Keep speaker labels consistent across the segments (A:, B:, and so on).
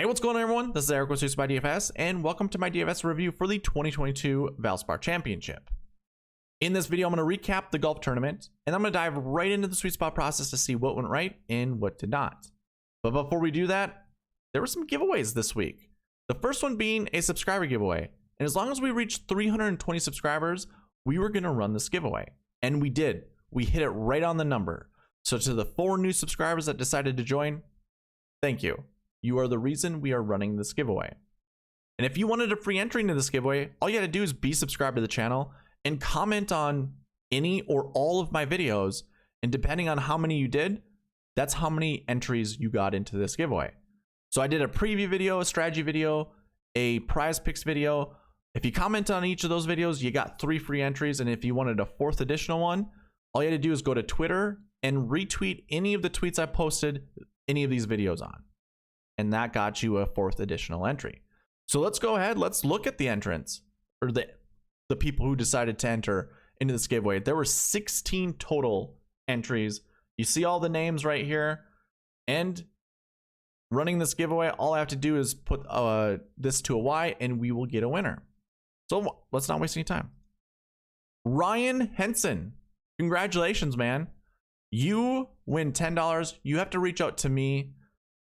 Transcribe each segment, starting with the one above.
A: What's going on, everyone? This is Eric with SweetSpotDFS, and welcome to my DFS review for the 2022 Valspar Championship. In this video, I'm going to recap the golf tournament, and I'm going to dive right into the sweet spot process to see what went right and what did not. But before we do that, there were some giveaways this week. The first one being a subscriber giveaway, and as long as we reached 320 subscribers, we were going to run this giveaway. And we did. We hit it right on the number. So to the 4 new subscribers that decided to join, thank you. You are the reason we are running this giveaway. And if you wanted a free entry into this giveaway, all you had to do is be subscribed to the channel and comment on any or all of my videos. And depending on how many you did, that's how many entries you got into this giveaway. So I did a preview video, a strategy video, a prize picks video. If you comment on each of those videos, you got 3 free entries. And if you wanted a 4th additional one, all you had to do is go to Twitter and retweet any of the tweets I posted any of these videos on. And that got you a 4th additional entry. So let's go ahead. Let's look at the entrants, or the people who decided to enter into this giveaway. There were 16 total entries. You see all the names right here. And running this giveaway, all I have to do is put this to a Y and we will get a winner. So let's not waste any time. Ryan Henson, congratulations, man. You win $10. You have to reach out to me.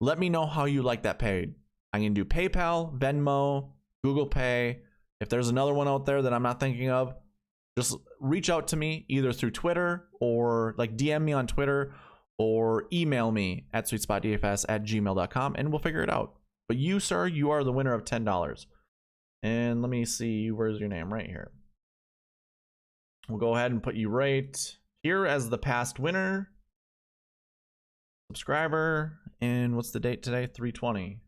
A: Let me know how you like that paid. I can do PayPal, Venmo, Google Pay. If there's another one out there that I'm not thinking of, just reach out to me either through Twitter or like DM me on Twitter or email me at SweetSpotDFS@gmail.com and we'll figure it out. But you, sir, you are the winner of $10. And let me see, where's your name? Right here. We'll go ahead and put you right here as the past winner. Subscriber. And what's the date today? 3/20.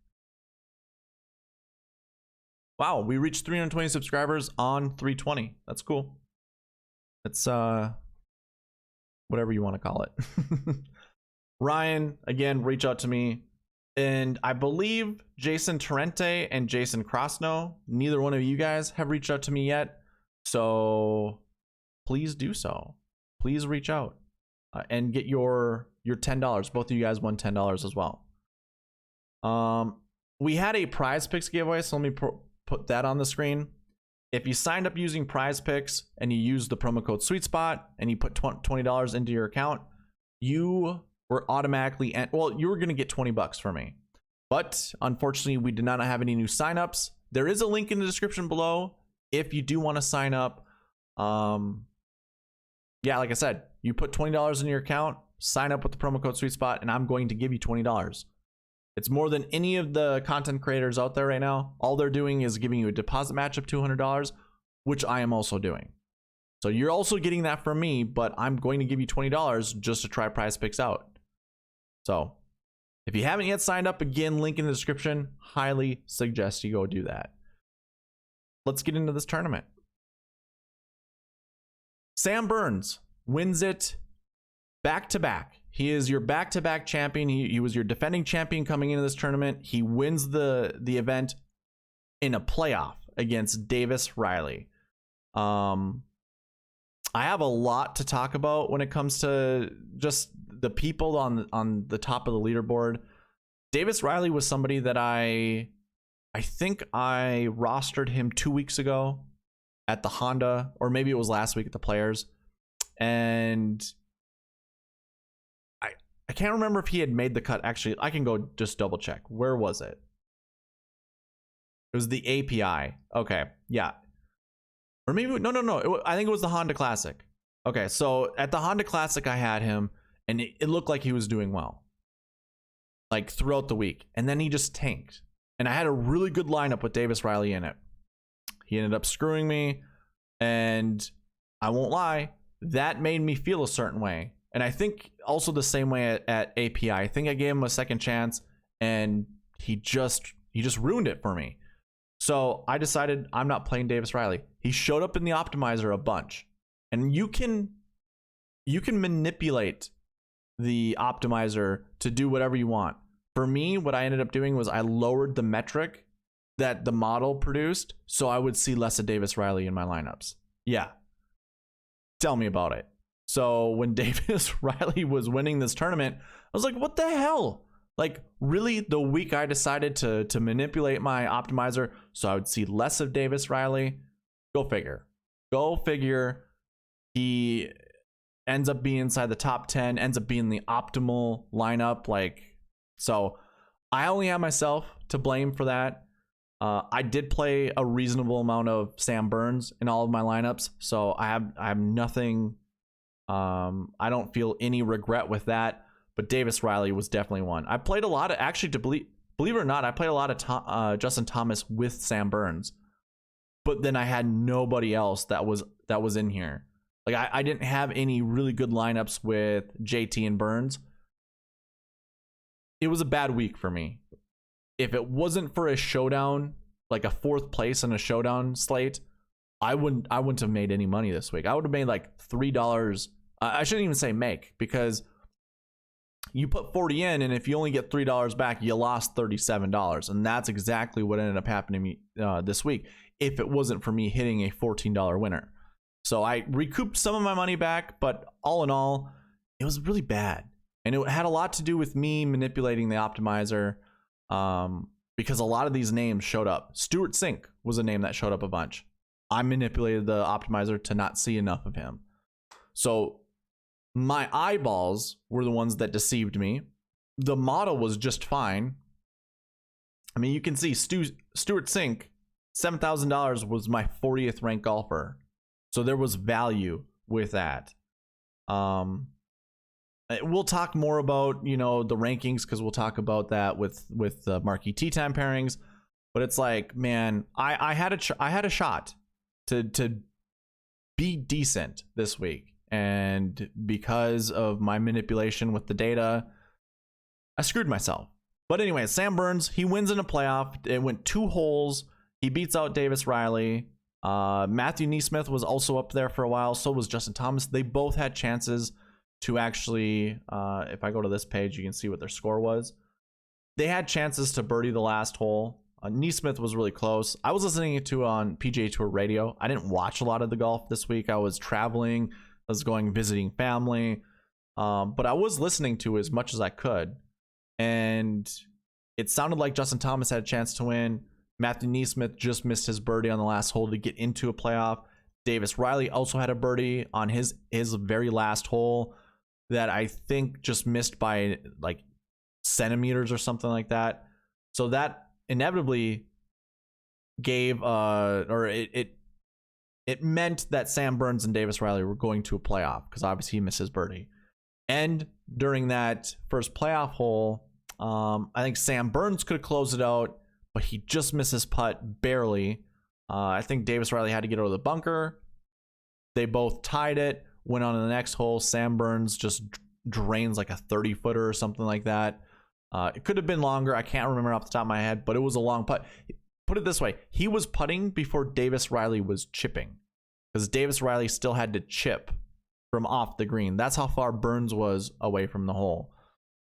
A: Wow, we reached 320 subscribers on 3/20. That's cool. It's whatever you want to call it. Ryan, again, reach out to me. And I believe Jason Torrente and Jason Krosno, neither one of you guys have reached out to me yet. So please do so. Please reach out and get your $10. Both of you guys won $10 as well. We had a prize picks giveaway, so let me put that on the screen. If you signed up using prize picks and you used the promo code SweetSpot and you put $20 into your account, you were automatically, you were going to get $20 from me. But unfortunately, we did not have any new signups. There is a link in the description below if you do want to sign up. Yeah, like I said, you put $20 in your account, sign up with the promo code SweetSpot, and I'm going to give you $20. It's more than any of the content creators out there right now. All they're doing is giving you a deposit match of $200, which I am also doing. So you're also getting that from me, but I'm going to give you $20 just to try prize picks out. So if you haven't yet signed up, again, link in the description. Highly suggest you go do that. Let's get into this tournament. Sam Burns wins it back-to-back. He is your back-to-back champion. He was your defending champion coming into this tournament. He wins the event in a playoff against Davis Riley. I have a lot to talk about when it comes to just the people on the top of the leaderboard. Davis Riley was somebody that I think I rostered him 2 weeks ago at the Honda, or maybe it was last week at the Players. And I can't remember if he had made the cut. Actually, I can go just double check. Where was it? It was the API. Okay, yeah. Or maybe, no. I think it was the Honda Classic. Okay, so at the Honda Classic, I had him, and it looked like he was doing well, like throughout the week. And then he just tanked. And I had a really good lineup with Davis Riley in it. He ended up screwing me, and I won't lie, that made me feel a certain way. And I think also the same way at API. I think I gave him a second chance, and he just ruined it for me. So I decided I'm not playing Davis Riley. He showed up in the optimizer a bunch, and you can manipulate the optimizer to do whatever you want. For me, what I ended up doing was I lowered the metric that the model produced, so I would see less of Davis Riley in my lineups. Yeah. Tell me about it. So when Davis Riley was winning this tournament, I was like, what the hell? Like really the week I decided to manipulate my optimizer so I would see less of Davis Riley. Go figure. Go figure. He ends up being inside the top 10, ends up being the optimal lineup. Like, so I only have myself to blame for that. I did play a reasonable amount of Sam Burns in all of my lineups, so I have nothing. I don't feel any regret with that. But Davis Riley was definitely one. I played a lot of, actually, to believe it or not, I played a lot of Justin Thomas with Sam Burns, but then I had nobody else that was in here. Like I didn't have any really good lineups with JT and Burns. It was a bad week for me. If it wasn't for a showdown, like a 4th place in a showdown slate, I wouldn't have made any money this week. I would have made like $3. I shouldn't even say make, because you put 40 in, and if you only get $3 back, you lost $37. And that's exactly what ended up happening to me this week, if it wasn't for me hitting a $14 winner. So I recouped some of my money back, but all in all, it was really bad. And it had a lot to do with me manipulating the optimizer, because a lot of these names showed up. Stuart Sink was a name that showed up a bunch. I manipulated the optimizer to not see enough of him. So my eyeballs were the ones that deceived me. The model was just fine. I mean, you can see Stuart Sink, $7,000 was my 40th ranked golfer. So there was value with that. We'll talk more about, the rankings, because we'll talk about that with Marquee Tea Time pairings. But it's like, man, I had a shot to be decent this week. And because of my manipulation with the data, I screwed myself. But anyway, Sam Burns, he wins in a playoff. It went 2 holes. He beats out Davis Riley. Matthew Neesmith was also up there for a while. So was Justin Thomas. They both had chances to actually, if I go to this page, you can see what their score was. They had chances to birdie the last hole. Neesmith was really close. I was listening to on PGA Tour radio. I didn't watch a lot of the golf this week. I was traveling. I was going visiting family. But I was listening to as much as I could. And it sounded like Justin Thomas had a chance to win. Matthew Neesmith just missed his birdie on the last hole to get into a playoff. Davis Riley also had a birdie on his very last hole that I think just missed by like centimeters or something like that. So that inevitably gave it meant that Sam Burns and Davis Riley were going to a playoff, because obviously he missed his birdie. And during that first playoff hole, I think Sam Burns could have closed it out, but he just missed his putt barely. I think Davis Riley had to get out of the bunker. They both tied it, went on to the next hole. Sam Burns just drains like a 30-footer or something like that. It could have been longer. I can't remember off the top of my head, but it was a long putt. Put it this way, he was putting before Davis Riley was chipping, because Davis Riley still had to chip from off the green. That's how far Burns was away from the hole.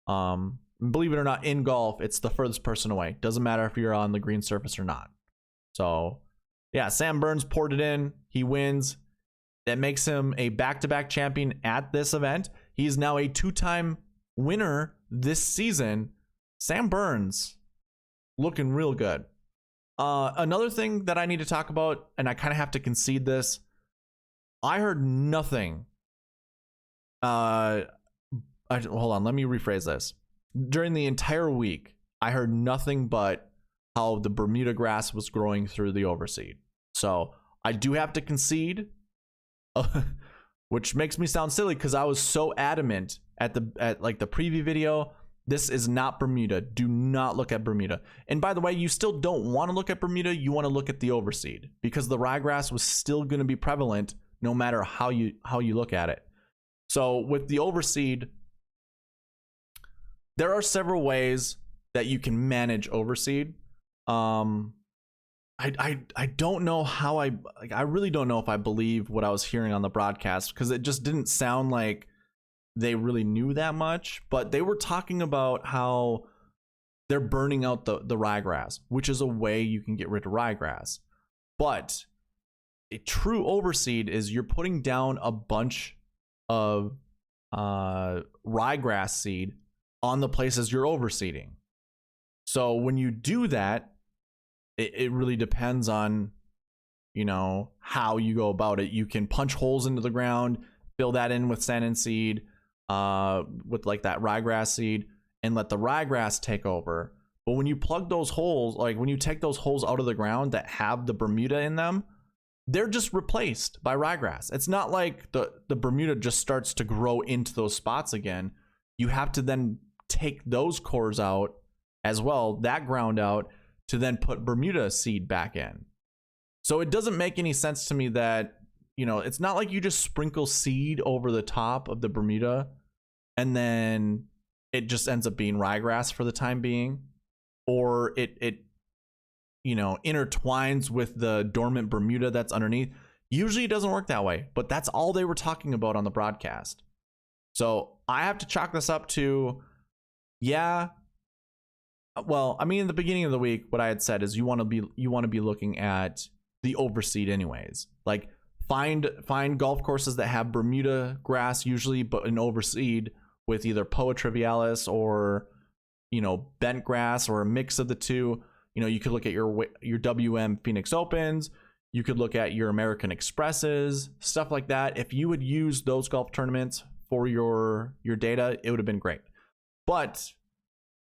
A: Believe it or not, in golf, it's the furthest person away. Doesn't matter if you're on the green surface or not. So, yeah, Sam Burns poured it in. He wins. That makes him a back-to-back champion at this event. He's now a 2-time winner this season. Sam Burns looking real good. Another thing that I need to talk about, and I kind of have to concede this, I heard nothing. Hold on, let me rephrase this. During the entire week, I heard nothing but how the Bermuda grass was growing through the overseed. So I do have to concede, which makes me sound silly because I was so adamant at like the preview video. This is not Bermuda. Do not look at Bermuda. And by the way, you still don't want to look at Bermuda. You want to look at the overseed, because the ryegrass was still going to be prevalent no matter how you look at it. So with the overseed, there are several ways that you can manage overseed. I don't know how I really don't know if I believe what I was hearing on the broadcast, because it just didn't sound like they really knew that much. But they were talking about how they're burning out the ryegrass, which is a way you can get rid of ryegrass. But a true overseed is you're putting down a bunch of ryegrass seed on the places you're overseeding. So when you do that, it really depends on, you know, how you go about it. You can punch holes into the ground, fill that in with sand and seed, with like that ryegrass seed, and let the ryegrass take over. But when you plug those holes, like when you take those holes out of the ground that have the Bermuda in them, they're just replaced by ryegrass. It's not like the Bermuda just starts to grow into those spots again. You have to then take those cores out as well, that ground out, to then put Bermuda seed back in. So it doesn't make any sense to me that, you know, it's not like you just sprinkle seed over the top of the Bermuda and then it just ends up being ryegrass for the time being, or it you know, intertwines with the dormant Bermuda that's underneath. Usually it doesn't work that way, but that's all they were talking about on the broadcast. So I have to chalk this up to, yeah, well, I mean, in the beginning of the week, what I had said is you want to be looking at the overseed anyways. Like find golf courses that have Bermuda grass usually, but an overseed with either Poa trivialis or, you know, bent grass or a mix of the two. You know, you could look at your WM Phoenix Opens. You could look at your American Expresses, stuff like that. If you would use those golf tournaments for your data, it would have been great. But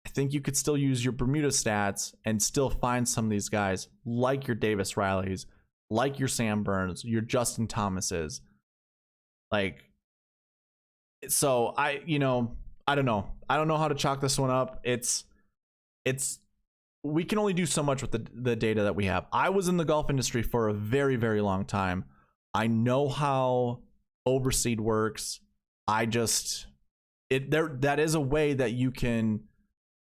A: I think you could still use your Bermuda stats and still find some of these guys like your Davis Rileys, like your Sam Burns, your Justin Thomases. Like, so I don't know. I don't know how to chalk this one up. It's we can only do so much with the data that we have. I was in the golf industry for a very, very long time. I know how overseed works. That is a way that you can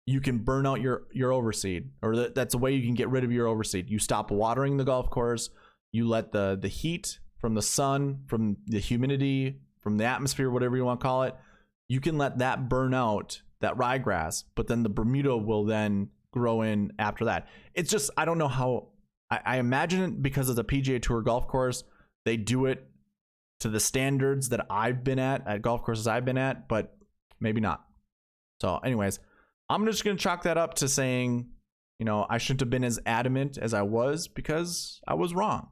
A: burn out your overseed, or that's a way you can get rid of your overseed. You stop watering the golf course. You let the heat from the sun, from the humidity, from the atmosphere, whatever you want to call it, you can let that burn out that ryegrass, but then the Bermuda will then grow in after that. It's just, I don't know how. I imagine it because it's a PGA Tour golf course, they do it to the standards that I've been at golf courses I've been at, but maybe not. So anyways, I'm just going to chalk that up to saying, you know, I shouldn't have been as adamant as I was because I was wrong.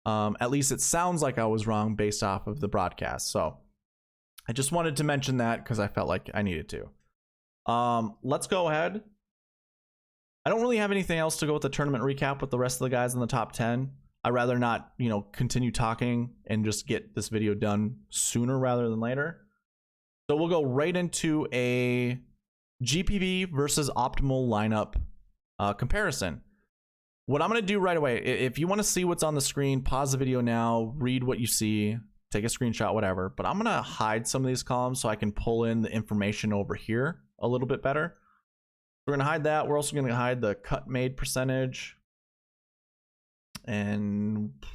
A: At least it sounds like I was wrong based off of the broadcast. So I just wanted to mention that because I felt like I needed to. Let's go ahead. I don't really have anything else to go with the tournament recap with the rest of the guys in the top 10. I'd rather not, you know, continue talking and just get this video done sooner rather than later. So we'll go right into a GPP versus optimal lineup comparison. What I'm going to do right away, if you want to see what's on the screen, pause the video now, read what you see, take a screenshot, whatever. But I'm going to hide some of these columns so I can pull in the information over here a little bit better. We're going to hide that. We're also going to hide the cut made percentage. And I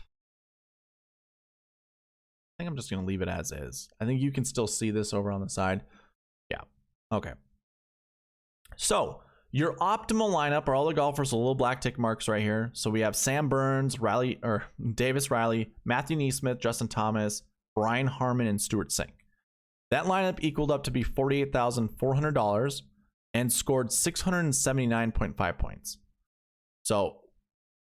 A: think I'm just going to leave it as is. I think you can still see this over on the side. Yeah. Okay. So your optimal lineup are all the golfers with little black tick marks right here. So we have Sam Burns, Davis Riley, Matthew Neesmith, Justin Thomas, Brian Harmon, and Stuart Sink. That lineup equaled up to be $48,400 and scored 679.5 points. So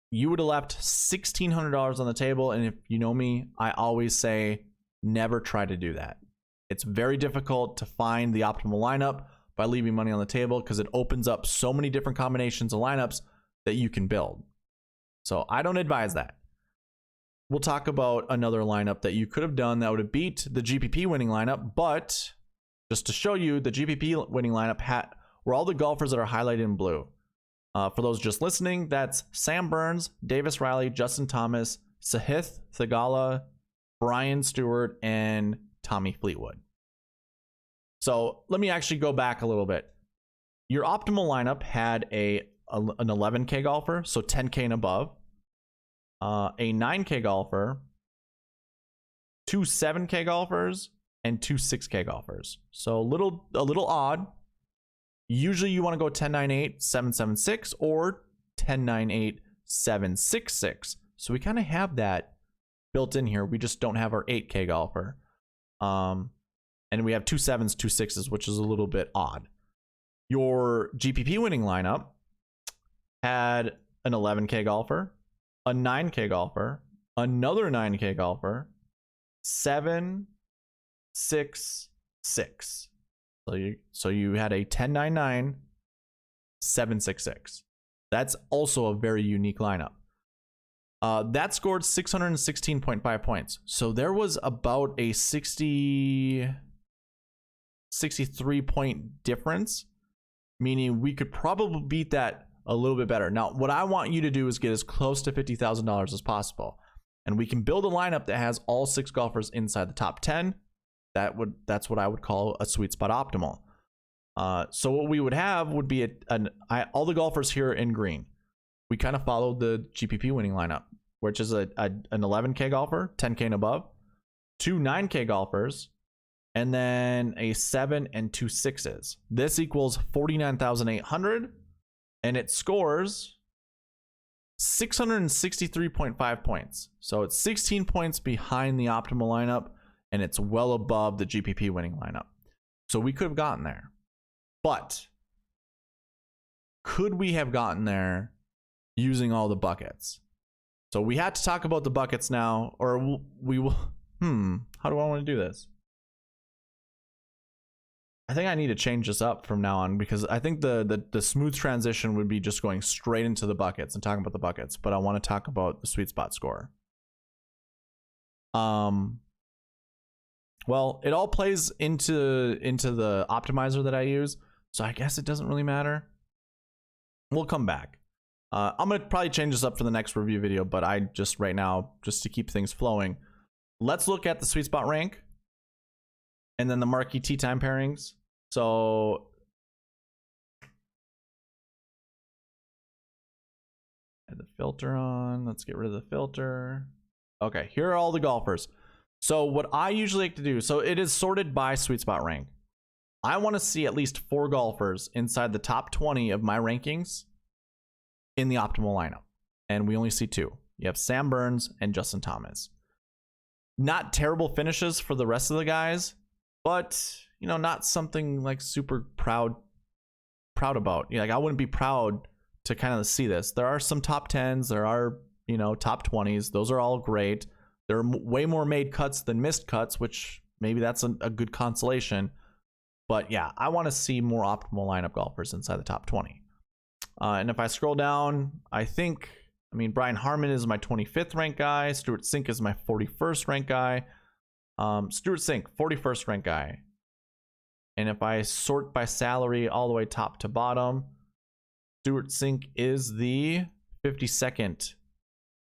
A: you would have left $1,600 on the table. And if you know me, I always say never try to do that. It's very difficult to find the optimal lineup by leaving money on the table because it opens up so many different combinations of lineups that you can build. So I don't advise that. We'll talk about another lineup that you could have done that would have beat the GPP winning lineup, but just to show you, the GPP winning lineup were all the golfers that are highlighted in blue. For those just listening, that's Sam Burns, Davis Riley, Justin Thomas, Sahith Theegala, Brian Stewart, and Tommy Fleetwood. So let me actually go back a little bit. Your optimal lineup had an 11K golfer, so 10K and above, a 9K golfer, 2 7K golfers, and 2 6K golfers. So a little odd. Usually you want to go 1098 776 or 1098 766. So we kind of have that built in here. We just don't have our 8K golfer. And we have 2 7s, 2 6s, which is a little bit odd. Your GPP winning lineup had an 11K golfer, a 9K golfer, another 9K golfer, 7, 6, 6. So you had a 10-9-9, 7-6-6. That's also a very unique lineup. That scored 616.5 points. So there was about a 63 point difference, meaning we could probably beat that a little bit better. Now, what I want you to do is get as close to $50,000 as possible. And we can build a lineup that has all 6 golfers inside the top 10. That's what I would call a sweet spot optimal. So what we would have would be all the golfers here in green. We kind of followed the GPP winning lineup, which is an 11K golfer, 10K and above, 2 9K golfers, and then a 7 and 2 6s. This equals 49,800, and it scores 663.5 points. So it's 16 points behind the optimal lineup, and it's well above the GPP winning lineup. So we could have gotten there. But could we have gotten there using all the buckets? So we had to talk about the buckets now, or we will. How do I want to do this? I think I need to change this up from now on, because I think the smooth transition would be just going straight into the buckets and talking about the buckets. But I want to talk about the SweetSpot score. Well, it all plays into the optimizer that I use, so I guess it doesn't really matter. We'll come back. I'm gonna probably change this up for the next review video, but I just right now, just to keep things flowing, let's look at the SweetSpot rank and then the Marquee tee time pairings. So add the filter on. Let's get rid of the filter. Okay, here are all the golfers. So what I usually like to do, so it is sorted by SweetSpot rank. I want to see at least 4 golfers inside the top 20 of my rankings in the optimal lineup. And we only see 2. You have Sam Burns and Justin Thomas. Not terrible finishes for the rest of the guys, but not something like super proud about. Like, I wouldn't be proud to kind of see this. There are some top 10s, there are, top 20s. Those are all great. There are way more made cuts than missed cuts, which maybe that's a good consolation. But yeah, I want to see more optimal lineup golfers inside the top 20. And if I scroll down, Brian Harmon is my 25th ranked guy. Stuart Sink is my 41st ranked guy. Stuart Sink, 41st ranked guy. And if I sort by salary all the way top to bottom, Stuart Sink is the 52nd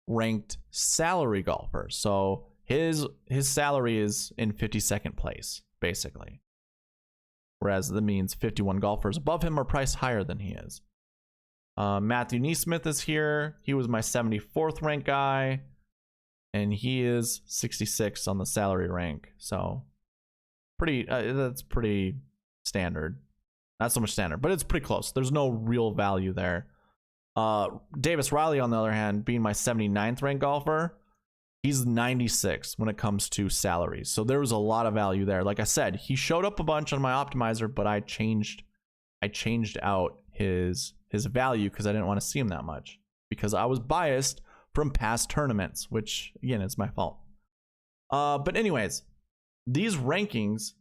A: ranked salary golfer. So his salary is in 52nd place, basically. Whereas that means 51 golfers above him are priced higher than he is. Matthew Neesmith is here. He was my 74th ranked guy, and he is 66 on the salary rank. So that's pretty standard. Not so much standard, but it's pretty close. There's no real value there. Davis Riley, on the other hand, being my 79th ranked golfer, he's 96 when it comes to salaries. So there was a lot of value there. Like I said, he showed up a bunch on my optimizer, but I changed out his value because I didn't want to see him that much, because I was biased from past tournaments, which again is my fault. But anyways, these rankings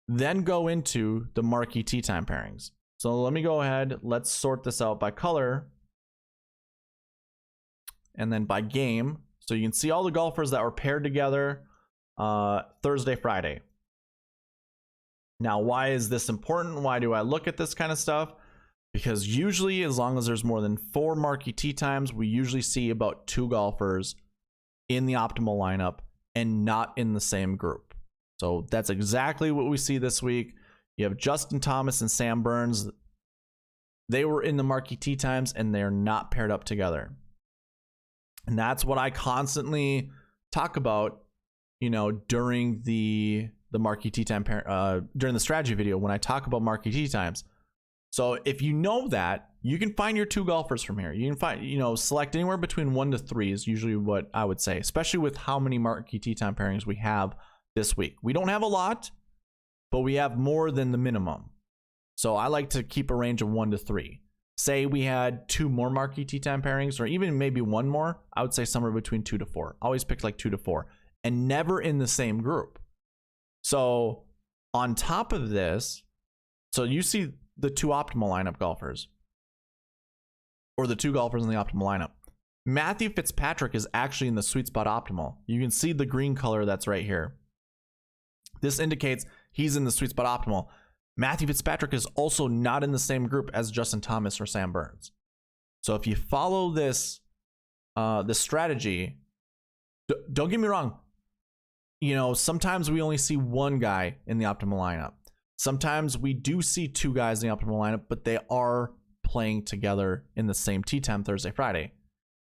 A: then go into the Marquee tee time pairings. So let me go ahead. Let's sort this out by color and then by game. So you can see all the golfers that were paired together Thursday, Friday. Now, why is this important? Why do I look at this kind of stuff? Because usually, as long as there's more than 4 Marquee tee times, we usually see about 2 golfers in the optimal lineup and not in the same group. So that's exactly what we see this week. You have Justin Thomas and Sam Burns. They were in the Marquee tee times and they're not paired up together. And that's what I constantly talk about, during the Marquee tee time during the strategy video when I talk about Marquee tee times. So if you know that, you can find your 2 golfers from here. You can find, select anywhere between 1 to 3 is usually what I would say, especially with how many Marquee tee time pairings we have this week. We don't have a lot, but we have more than the minimum. So I like to keep a range of 1 to 3. Say we had 2 more marquee T10 pairings, or even maybe 1 more, I would say somewhere between 2 to 4. Always pick like 2 to 4, and never in the same group. So on top of this, so you see the 2 optimal lineup golfers, or the 2 golfers in the optimal lineup. Matthew Fitzpatrick is actually in the sweet spot optimal. You can see the green color that's right here. This indicates he's in the sweet spot optimal. Matthew Fitzpatrick is also not in the same group as Justin Thomas or Sam Burns. So if you follow this strategy, don't get me wrong. You know, sometimes we only see 1 guy in the optimal lineup. Sometimes we do see 2 guys in the optimal lineup, but they are playing together in the same tee time Thursday, Friday.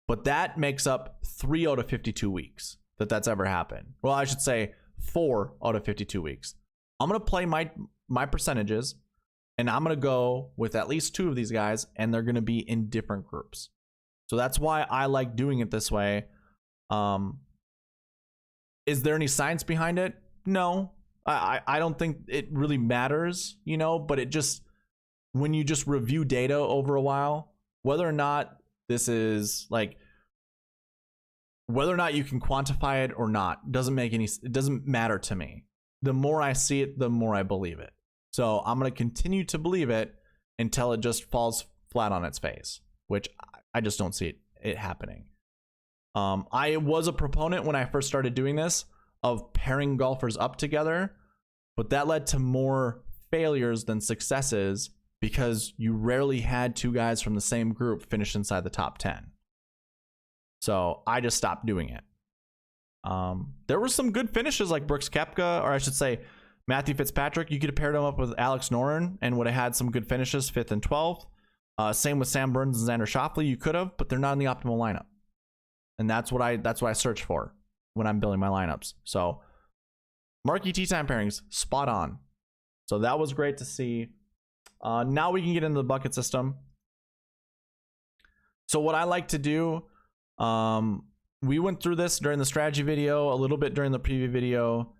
A: But that makes up 3 out of 52 weeks that's ever happened. Well, I should say 4 out of 52 weeks. I'm going to play my percentages, and I'm going to go with at least 2 of these guys, and they're going to be in different groups. So that's why I like doing it this way. Is there any science behind it? No. I don't think it really matters, you know, but it just, when you just review data over a while, whether or not this is like, whether or not you can quantify it or not, it doesn't matter to me. The more I see it, the more I believe it. So I'm going to continue to believe it until it just falls flat on its face, which I just don't see it happening. I was a proponent when I first started doing this of pairing golfers up together, but that led to more failures than successes because you rarely had 2 guys from the same group finish inside the top 10. So I just stopped doing it. There were some good finishes like Brooks Koepka, or I should say Matthew Fitzpatrick. You could have paired him up with Alex Noren and would have had some good finishes, 5th and 12th. Same with Sam Burns and Xander Schauffele. You could have, but they're not in the optimal lineup. And that's what I search for when I'm building my lineups. So marquee tee time pairings, spot on. So that was great to see. Now we can get into the bucket system. So what I like to do, we went through this during the strategy video, a little bit during the preview video,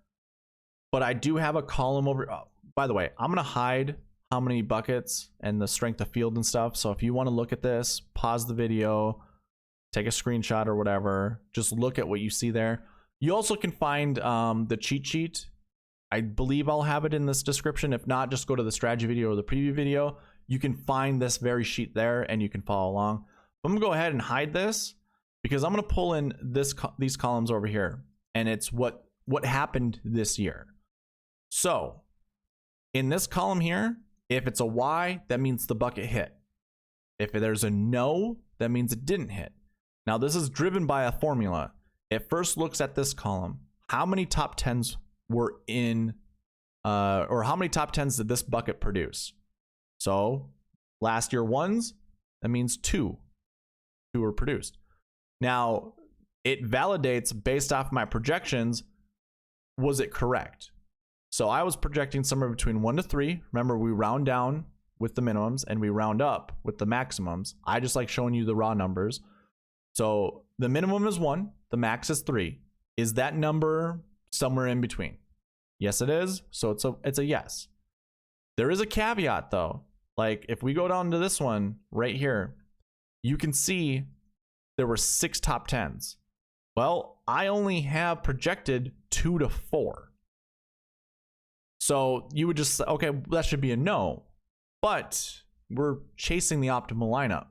A: but I do have a column over. By the way, I'm going to hide how many buckets and the strength of field and stuff. So if you want to look at this, pause the video, take a screenshot or whatever, just look at what you see there. You also can find the cheat sheet. I believe I'll have it in this description. If not, just go to the strategy video or the preview video. You can find this very sheet there and you can follow along. I'm going to go ahead and hide this because I'm going to pull in these columns over here, and it's what happened this year. So in this column here, if it's a Y, that means the bucket hit. If there's a no, that means it didn't hit. Now this is driven by a formula. It first looks at this column. How many top 10s were in, or how many top 10s did this bucket produce? So last year 1s, that means 2 were produced. Now it validates based off my projections, was it correct? So I was projecting somewhere between 1 to 3. Remember, we round down with the minimums and we round up with the maximums. I just like showing you the raw numbers. So the minimum is 1, the max is 3. Is that number somewhere in between? Yes, it is. So it's a yes. There is a caveat though. Like if we go down to this one right here, you can see there were 6 top 10s. Well, I only have projected 2 to 4. So you would just say, okay, that should be a no. But we're chasing the optimal lineup.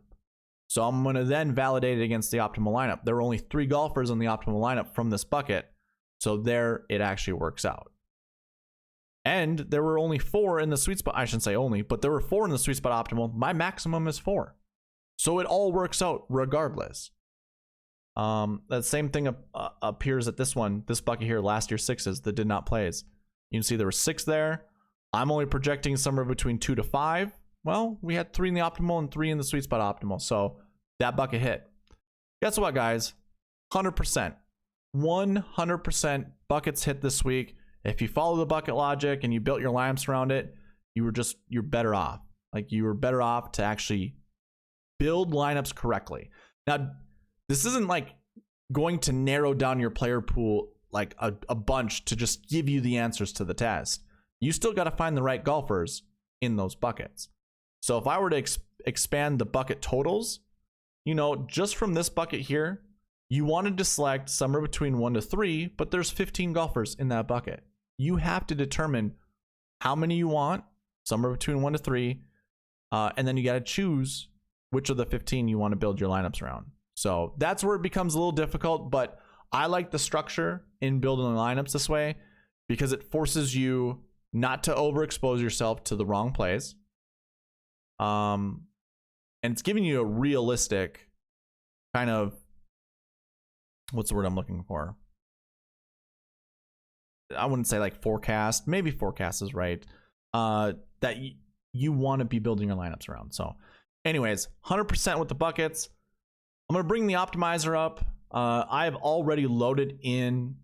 A: So I'm going to then validate it against the optimal lineup. There were only 3 golfers on the optimal lineup from this bucket. So there it actually works out. And there were only 4 in the sweet spot. I shouldn't say only, but there were 4 in the sweet spot optimal. My maximum is 4. So it all works out regardless. That same thing appears at this one, this bucket here, last year's 6s that did not plays. You can see there were 6 there. I'm only projecting somewhere between 2 to 5. Well, we had 3 in the optimal and 3 in the sweet spot optimal. So that bucket hit. Guess what, guys? 100%. 100% buckets hit this week. If you follow the bucket logic and you built your lineups around it, you're better off. Like you were better off to actually build lineups correctly. Now, this isn't like going to narrow down your player pool like a bunch to just give you the answers to the test. You still got to find the right golfers in those buckets. So if I were to expand the bucket totals, you know, just from this bucket here, you wanted to select somewhere between 1 to 3, but there's 15 golfers in that bucket. You have to determine how many you want, somewhere between 1 to 3, and then you got to choose which of the 15 you want to build your lineups around. So that's where it becomes a little difficult, but I like the structure in building the lineups this way because it forces you not to overexpose yourself to the wrong plays. And it's giving you a realistic kind of, what's the word I'm looking for? I wouldn't say like forecast, maybe forecast is right, that you want to be building your lineups around. So anyways, 100% with the buckets. I'm going to bring the optimizer up. I have already loaded in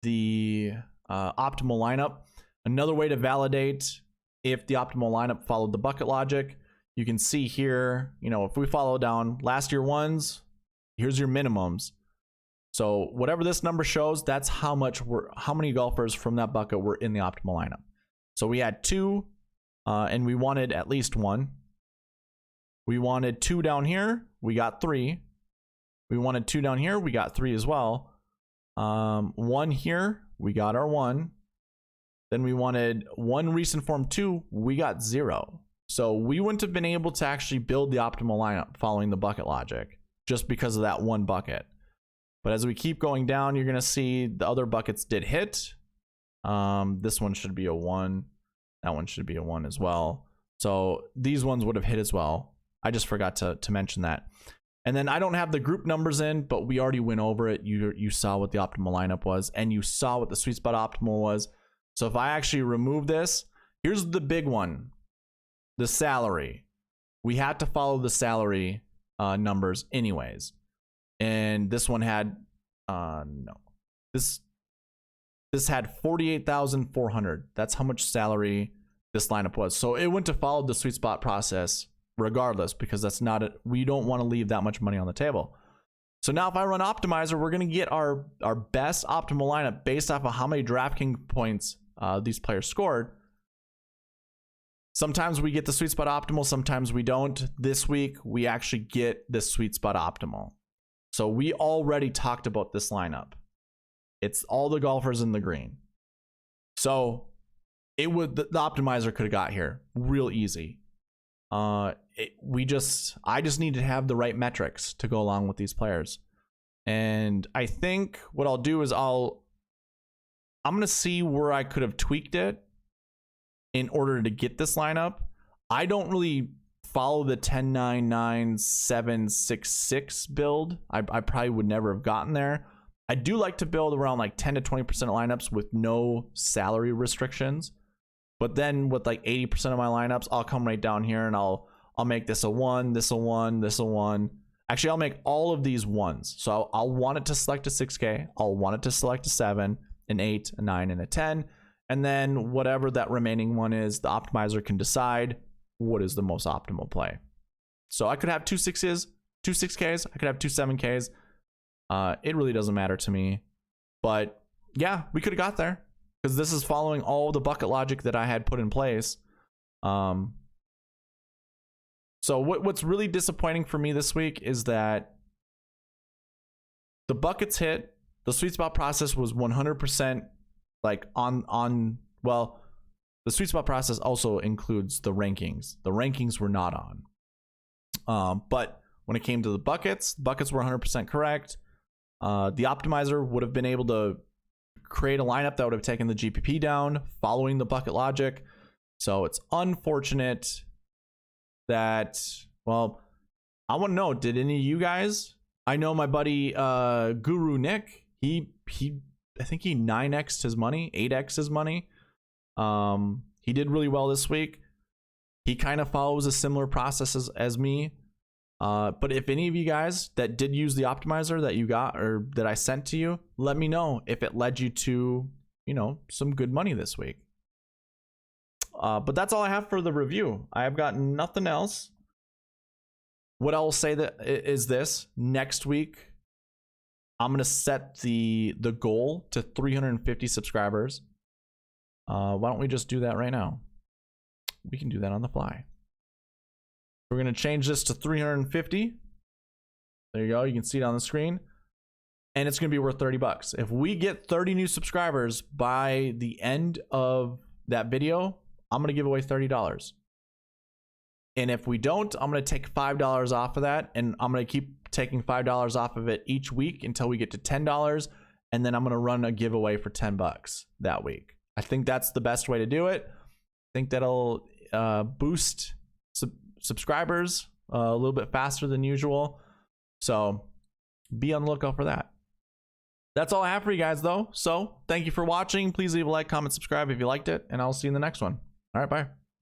A: the optimal lineup. Another way to validate if the optimal lineup followed the bucket logic, you can see here, you know, if we follow down last year ones, here's your minimums. So whatever this number shows, that's how many golfers from that bucket were in the optimal lineup. So we had 2, and we wanted at least 1. We wanted 2 down here, we got 3. We wanted 2 down here, we got 3 as well. 1 here, we got our 1. Then we wanted 1 recent form 2, we got 0. So we wouldn't have been able to actually build the optimal lineup following the bucket logic just because of that 1 bucket. But as we keep going down, you're going to see the other buckets did hit. This one should be a 1. That one should be a 1 as well. So these ones would have hit as well. I just forgot to mention that. And then I don't have the group numbers in, but we already went over it. You saw what the optimal lineup was, and you saw what the sweet spot optimal was. So if I actually remove this, here's the big one, the salary. We had to follow the salary numbers anyways. And this one had, this had 48,400. That's how much salary this lineup was. So it went to follow the sweet spot process regardless, because that's not it. We don't want to leave that much money on the table. So now if I run optimizer, we're going to get our best optimal lineup based off of how many DraftKings points these players scored. Sometimes we get the sweet spot optimal, sometimes we don't. This week, we actually get the sweet spot optimal. So we already talked about this lineup. It's all the golfers in the green. So it would, the optimizer could have got here real easy. I just need to have the right metrics to go along with these players. And I think what I'll do is I'm going to see where I could have tweaked it in order to get this lineup. I don't really follow the 10-9-9-7-6-6 build. I probably would never have gotten there. I do like to build around like 10 to 20% lineups with no salary restrictions. But then with like 80% of my lineups, I'll come right down here and I'll make this a 1, this a 1, this a 1. Actually, I'll make all of these 1s. So I'll want it to select a 6K. I'll want it to select a 7, an 8, a 9, and a 10. And then whatever that remaining one is, the optimizer can decide what is the most optimal play. So I could have 2 6s, 2 6Ks. I could have 2 7Ks. It really doesn't matter to me. But yeah, we could have got there because this is following all the bucket logic that I had put in place. So what's really disappointing for me this week is that the buckets hit. The sweet spot process was 100% like well, the sweet spot process also includes the rankings. The rankings were not on. But when it came to the buckets were 100% correct. The optimizer would have been able to create a lineup that would have taken the GPP down following the bucket logic. So it's unfortunate that, well, I want to know, did any of you guys, I know my buddy Guru Nick, he I think he 9x'd his money, 8x'd his money. He did really well this week. He kind of follows a similar process as me. But if any of you guys that did use the optimizer that you got or that I sent to you, let me know if it led you to, you know, some good money this week. But that's all I have for the review. I have got nothing else. What I'll say that is this: next week, I'm gonna set the goal to 350 subscribers. Why don't we just do that right now? we can do that on the fly. We're going to change this to 350. There you go. You can see it on the screen. And it's going to be worth 30 bucks. If we get 30 new subscribers by the end of that video, I'm going to give away $30. And if we don't, I'm going to take $5 off of that. And I'm going to keep taking $5 off of it each week until we get to $10. And then I'm going to run a giveaway for 10 bucks that week. I think that's the best way to do it. I think that'll boost subscribers a little bit faster than usual. So be on the lookout for that. That's all I have for you guys, though. So thank you for watching. Please leave a like, comment, subscribe if you liked it, and I'll see you in the next one. All right, bye.